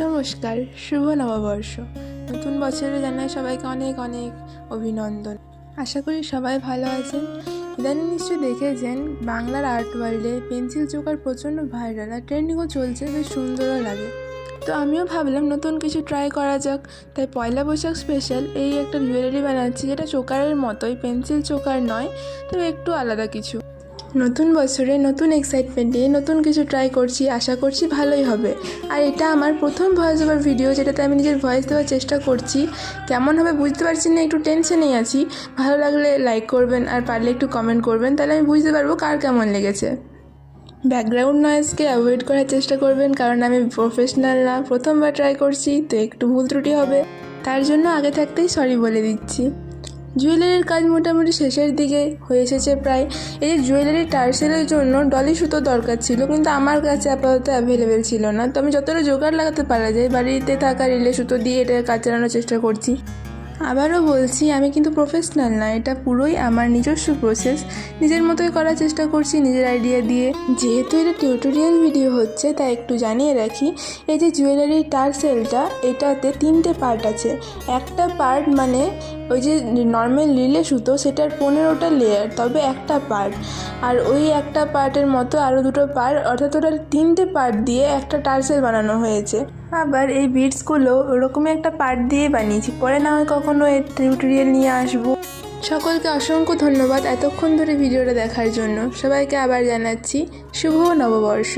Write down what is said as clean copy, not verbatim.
নমস্কার, শুভ নববর্ষ। নতুন বছরে জানাই সবাইকে অনেক অনেক অভিনন্দন। আশা করি সবাই ভালো আছেন। ইদানিং নিশ্চয়ই দেখেছেন বাংলার আর্ট ওয়ার্ল্ডে পেন্সিল চোকার প্রচণ্ড ভাইরাল আর ট্রেন্ডিংও চলছে, বেশ সুন্দরও লাগে। তো আমিও ভাবলাম নতুন কিছু ট্রাই করা যাক, তাই পয়লা বৈশাখ স্পেশাল এই একটা জুয়েলারি বানাচ্ছি, যেটা চোকারের মতোই, পেন্সিল চোকার নয়, তবে একটু আলাদা কিছু। নতুন বছরে নতুন এক্সাইটমেন্ট নিয়ে নতুন কিছু ট্রাই করছি, আশা করছি ভালোই হবে। আর এটা আমার প্রথম ভয়েস ওভার ভিডিও, যেটাতে আমি নিজের ভয়েস দেওয়ার চেষ্টা করছি। কেমন হবে বুঝতে পারছি না, একটু টেনশনেই আছি। ভালো লাগলে লাইক করবেন আর পারলে একটু কমেন্ট করবেন, তাহলে আমি বুঝতে পারবো কার কেমন লেগেছে। ব্যাকগ্রাউন্ড নয়েজকে অ্যাভয়েড করার চেষ্টা করবেন, কারণ আমি প্রফেশনাল না, প্রথমবার ট্রাই করছি, তো একটু ভুল ত্রুটি হবে, তার জন্য আগে থাকতেই সরি বলে দিচ্ছি। জুয়েলারির কাজ মোটামুটি শেষের দিকে হয়ে এসেছে প্রায়। এই যে জুয়েলারির টার্সেলের জন্য ডলি সুতো দরকার ছিল, কিন্তু আমার কাছে আপাতত অ্যাভেলেবেল ছিল না। তো আমি যতটা জোগাড় লাগাতে পারা যায় বাড়িতে থাকা রিলে সুতো দিয়ে এটা কাজ চালানোর চেষ্টা করছি। আবারও বলছি, আমি কিন্তু প্রফেশনাল না, এটা পুরোই আমার নিজস্ব প্রসেস। নিজের মতোই করার চেষ্টা করছি, নিজের আইডিয়া দিয়ে। যেহেতু এটা টিউটোরিয়াল ভিডিও হচ্ছে, তাই একটু জানিয়ে রাখি, এই যে জুয়েলারির টার্সেলটা, এটাতে 3টে পার্ট আছে। একটা পার্ট মানে ওই যে নর্মাল রিলে সুতো, সেটার 15টা লেয়ার, তবে একটা পার্ট। আর ওই একটা পার্টের মতো আরও 2টো পার্ট, অর্থাৎ টোটাল 3টে পার্ট দিয়ে একটা টার্সেল বানানো হয়েছে। আবার এই বিটসগুলো ওরকমই একটা পার্ট দিয়ে বানিয়েছি, পরে না হয় কখনো এর টিউটোরিয়াল নিয়ে আসবো। সকলকে অসংখ্য ধন্যবাদ এতক্ষণ ধরে ভিডিওটা দেখার জন্য। সবাইকে আবার জানাচ্ছি শুভ নববর্ষ।